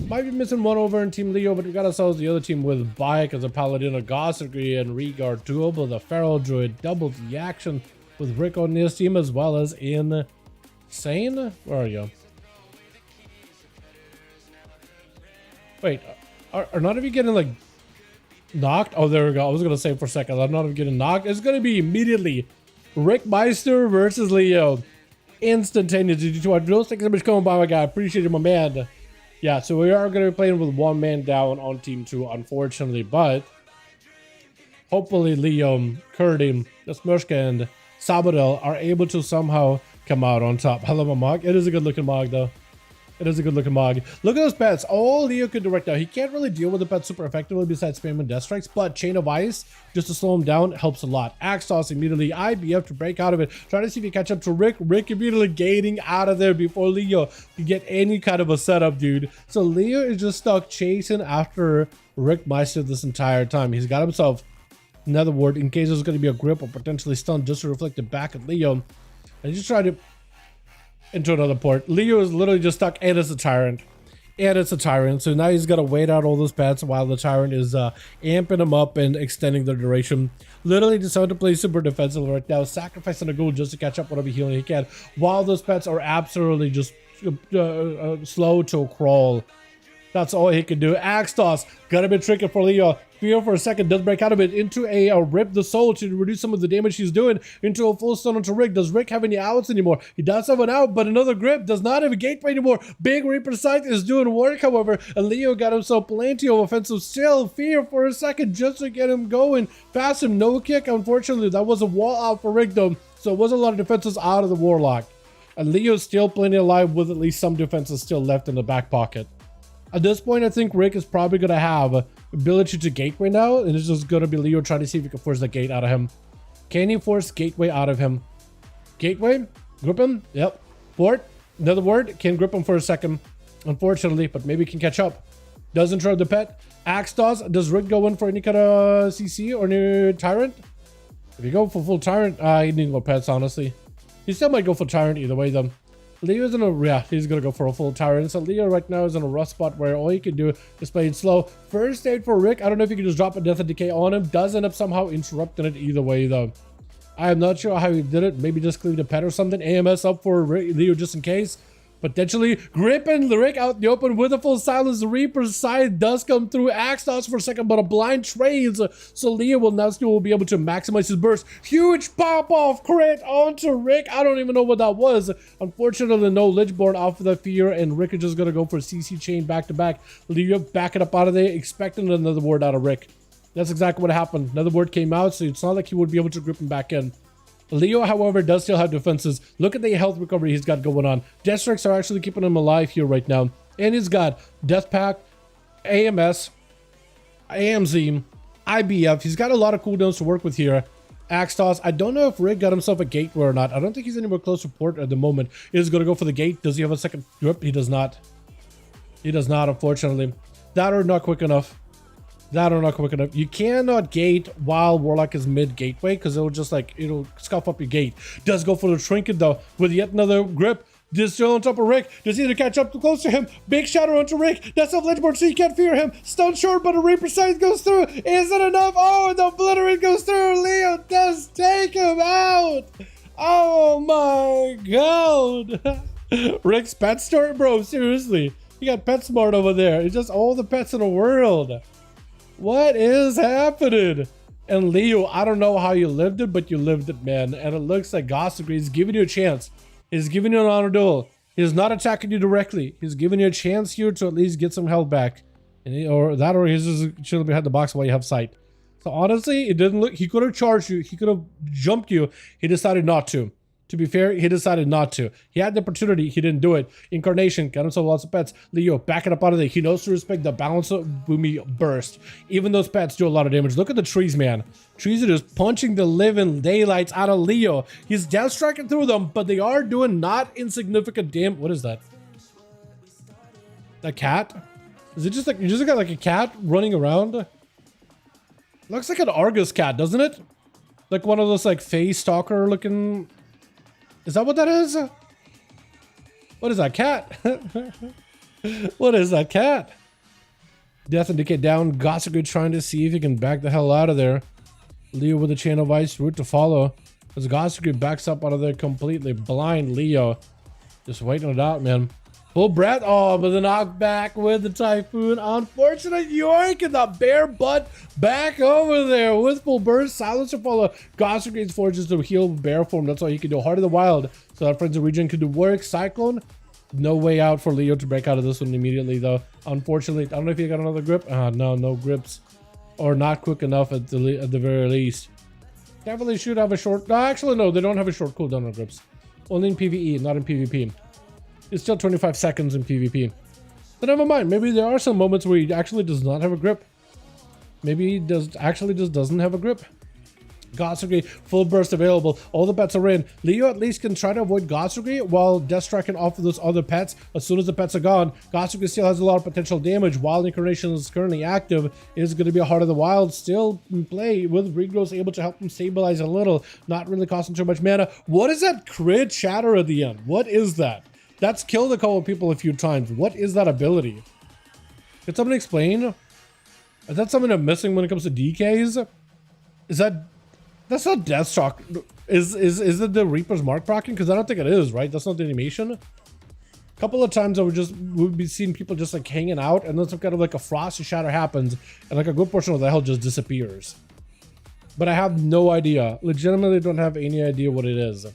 Might be missing one over in Team Leo, but we got ourselves the other team with Bike as a Paladin, a Gossagry, and Regard duo, with a Feral Druid, double the action with Rick on this team, as well as Insane. Where are you? Wait, are none of you getting like knocked? Oh, there we go. I was gonna say for a second, I'm not even getting knocked. It's gonna be immediately Rick Meister versus Leo. Instantaneous. Did you watch those? Thanks so much for coming by, my guy. Appreciate you, my man. Yeah, so we are going to be playing with one man down on team 2, unfortunately, but hopefully Liam, Kurdim, Smushka, and Sabadell are able to somehow come out on top. Hello, my mog. It is a good looking mog, though. It is a good looking mog. Look at those pets. All Leo can do right now. He can't really deal with the pets super effectively besides spamming death strikes, but Chain of Ice, just to slow him down, helps a lot. Axe Toss immediately. IBF to break out of it. Trying to see if he catch up to Rick. Rick immediately gating out of there before Leo can get any kind of a setup, dude. So Leo is just stuck chasing after Rick Meister this entire time. He's got himself another ward in case there's going to be a grip or potentially stun just to reflect it back at Leo. And just try to into another port. Leo is literally just stuck, and it's a tyrant. And it's a tyrant. So now he's got to wait out all those pets while the tyrant is amping him up and extending the duration. Literally decided to play super defensive right now, sacrificing a ghoul just to catch up whatever healing he can, while those pets are absolutely just slow to crawl. That's all he can do. Axe Toss, gotta be tricky for Leo. Fear for a second, does break out of it into a Rip the Soul to reduce some of the damage he's doing, into a full stun onto Rick. Does Rick have any outs anymore? He does have an out, but another grip, does not have a gateway anymore. Big Reaper Sight is doing work, however, and Leo got himself plenty of offensive still. Fear for a second just to get him going. Fast him, no kick, unfortunately. That was a wall out for Rick though, so it was a lot of defenses out of the Warlock. And Leo's still plenty alive with at least some defenses still left in the back pocket. At this point, I think Rick is probably going to have ability to gateway now, and it's just going to be Leo trying to see if he can force the gate out of him. Can he force gateway out of him? Gateway? Grip him? Yep. Fort? Another word? Can grip him for a second, unfortunately, but maybe he can catch up. Doesn't throw the pet. Axe Toss. Does Rick go in for any kind of CC or new Tyrant? If you go for full Tyrant, he needs more pets, honestly. He still might go for Tyrant either way, though. Leo's in a, yeah, he's gonna go for a full Tyrant. So Leo right now is in a rough spot where all he can do is play it slow. First aid for Rick. I don't know if you can just drop a Death and Decay on him. Does end up somehow interrupting it either way, though. I am not sure how he did it. Maybe just cleaned a pet or something. AMS up for Leo just in case. Potentially gripping Rick out in the open with a full silence. Reaper's side does come through. Axe Toss for a second, but a blind trades. So Leo will now still be able to maximize his burst. Huge pop-off crit onto Rick. I don't even know what that was. Unfortunately, no Lichborn off of the fear, and Rick is just going to go for a CC chain back-to-back. Leo backing up out of there, expecting another ward out of Rick. That's exactly what happened. Another ward came out, so it's not like he would be able to grip him back in. Leo, however, does still have defenses. Look at the health recovery he's got going on. Death strikes are actually keeping him alive here right now. And he's got Death Pack, AMS, AMZ, IBF. He's got a lot of cooldowns to work with here. Axe Toss. I don't know if Rick got himself a gateway or not. I don't think he's anywhere close to port at the moment. He's going to go for the gate. Does he have a second grip? He does not. He does not, unfortunately. That or not quick enough. That or not quick enough. You cannot gate while Warlock is mid gateway because it'll just like, it'll scuff up your gate. Does go for the trinket though with yet another grip. Just still on top of Rick. Does he need to catch up too close to him? Big shadow onto Rick. That's off Ledgeboard, so you can't fear him. Stun short, but a Reaper Sight goes through. Is it enough? Oh, and the Obliterate goes through. Leo does take him out. Oh my god. Rick's pet store, bro. Seriously. You got PetSmart over there. It's just all the pets in the world. What is happening? And Leo, I don't know how you lived it, but you lived it, man. And it looks like Gossagry is giving you a chance. He's giving you an honor duel. He's not attacking you directly. He's giving you a chance here to at least get some health back. And or he's just chilling behind the box while you have sight. So honestly, it didn't look, he could have charged you. He could have jumped you. He decided not to. To be fair, he decided not to. He had the opportunity. He didn't do it. Incarnation got himself lots of pets. Leo backing up out of there. He knows to respect the balance of Boomy burst. Even those pets do a lot of damage. Look at the trees, man. Trees are just punching the living daylights out of Leo. He's death striking through them, but they are doing not insignificant damage. What is that? A cat? Is it just like, you just got like a cat running around? Looks like an Argus cat, doesn't it? Like one of those like face stalker looking. Is that what that is? What is that cat? What is that cat? Death and Decay down. Gosuke trying to see if he can back the hell out of there. Leo with a chain of ice. Route to follow. As Gosuke backs up out of there completely. Blind Leo. Just waiting it out, man. Full breath. Oh, but the knockback with the Typhoon. Unfortunate York and the bare butt back over there with full burst. Silencer follow. Gosuke's forces to heal bear form. That's all he can do. Heart of the Wild. So that Frenzy Regen could do work. Cyclone. No way out for Leo to break out of this one immediately, though. Unfortunately, I don't know if he got another grip. No grips. Or not quick enough at the very least. Definitely should have a short... No, actually, no. They don't have a short cooldown on grips. Only in PvE, not in PvP. It's still 25 seconds in PvP. But never mind. Maybe there are some moments where he actually does not have a grip. Maybe he actually just doesn't have a grip. Gosuke, full burst available. All the pets are in. Leo at least can try to avoid Gosuke while Deathstrike can offer those other pets. As soon as the pets are gone, Gosuke still has a lot of potential damage. Wild Incarnation is currently active. It is going to be a Heart of the Wild still in play with Regrowth able to help him stabilize a little. Not really costing too much mana. What is that crit shatter at the end? What is that? That's killed a couple of people a few times. What is that ability? Can someone explain? Is that something I'm missing when it comes to DKs? Is that... That's not Deathstroke. Is it the Reaper's Mark proccing? Because I don't think it is, right? That's not the animation. A couple of times I would be seeing people just like hanging out, and then some kind of like a Frost Shatter happens, and like a good portion of the hell just disappears. But I have no idea. Legitimately don't have any idea what it is.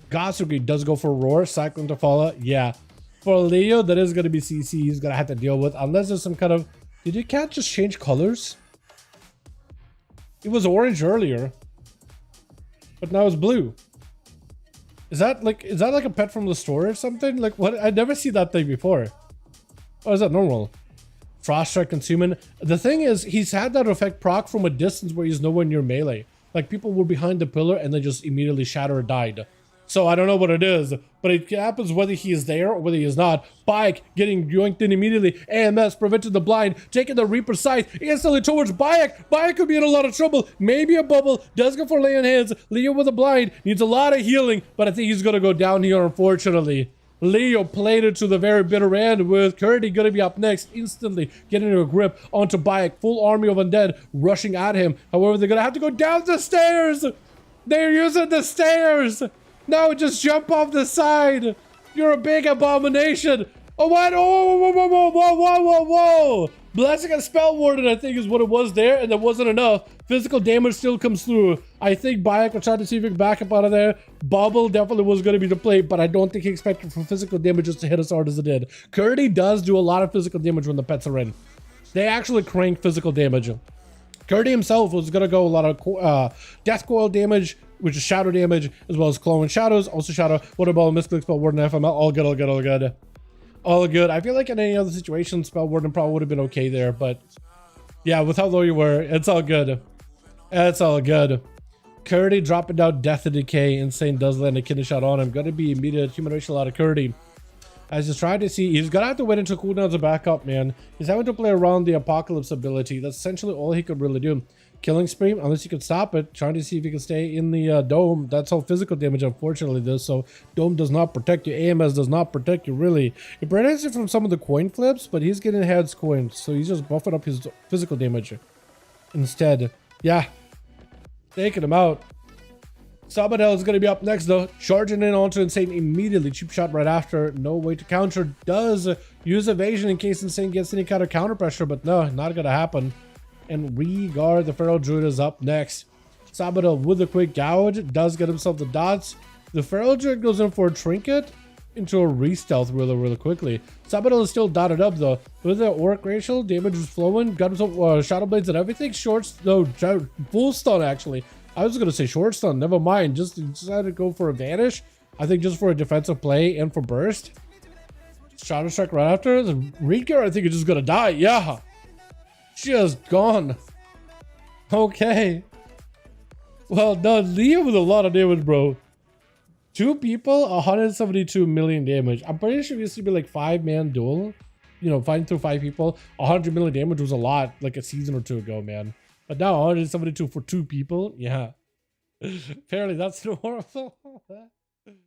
Gosuke does go for Roar. Cyclone to follow. Yeah. For Leo, that is going to be CC he's going to have to deal with. Unless there's some kind of... Did your cat just change colors? It was orange earlier. But now it's blue. Is that like a pet from the store or something? Like what? I never see that thing before. Or is that normal? Frost Strike consuming. The thing is, he's had that effect proc from a distance where he's nowhere near melee. Like people were behind the pillar and they just immediately shatter or died. So I don't know what it is, but it happens whether he is there or whether he is not. Bayek getting yoinked in immediately. AMS prevented the blind, taking the Reaper Scythe instantly towards Bayek. Bayek could be in a lot of trouble. Maybe a bubble. Does go for lay on hands. Leo with a blind. Needs a lot of healing, but I think he's going to go down here, unfortunately. Leo played it to the very bitter end with Curdy going to be up next, instantly getting a grip onto Bayek. Full army of undead rushing at him. However, they're going to have to go down the stairs. They're using the stairs. No, just jump off the side. You're a big abomination. Oh, what? Oh, whoa. Blessing and Spell Warden, I think, is what it was there, and that wasn't enough. Physical damage still comes through. I think Bayek will try to see if he can back up out of there. Bubble definitely was going to be the play, but I don't think he expected for physical damage just to hit as hard as it did. Curdy does do a lot of physical damage when the pets are in. They actually crank physical damage. Curdy himself was going to go a lot of Death Coil damage, which is shadow damage, as well as Clone Shadows, also shadow, Water Ball, Mystical Spell Warden, FML, all good. All good. I feel like in any other situation, Spell Warden probably would have been okay there, but yeah, with how low you were, it's all good. It's all good. Curdy dropping down Death and Decay. Insane does land a kidney shot on him. Gonna be immediate human racial out of Curdy. As he's trying to see, he's gonna have to wait until cooldowns to back up, man. He's having to play around the Apocalypse ability. That's essentially all he could really do. Killing Spree, unless he could stop it, trying to see if he can stay in the Dome. That's how physical damage, unfortunately, does. So Dome does not protect you. AMS does not protect you, really. It protects you from some of the coin flips, but he's getting heads coins, so he's just buffing up his physical damage instead. Yeah, taking him out. Sabadell is going to be up next, though. Charging in onto Insane immediately. Cheap shot right after. No way to counter. Does use evasion in case Insane gets any kind of counter pressure, but no, not going to happen. And Regard, the Feral Druid, is up next. Sabadell with a quick gouge. Does get himself the dots. The Feral Druid goes in for a trinket into a re-stealth really quickly. Sabadell is still dotted up, though. With the Auric Racial, damage is flowing. Got himself Shadow Blades and everything. Full stun, actually. I was going to say short stun. Never mind. Just decided to go for a vanish. I think just for a defensive play and for burst. Shadow Strike right after. The Reedgar, I think, is just going to die. Yeah. Just gone. Okay. Well done. Leo with a lot of damage, bro. 2 people, 172 million damage. I'm pretty sure it used to be like 5-man duel. You know, fighting through 5 people. 100 million damage was a lot, like a season or 2 ago, man. But now 172 for 2 people? Yeah. Apparently that's normal.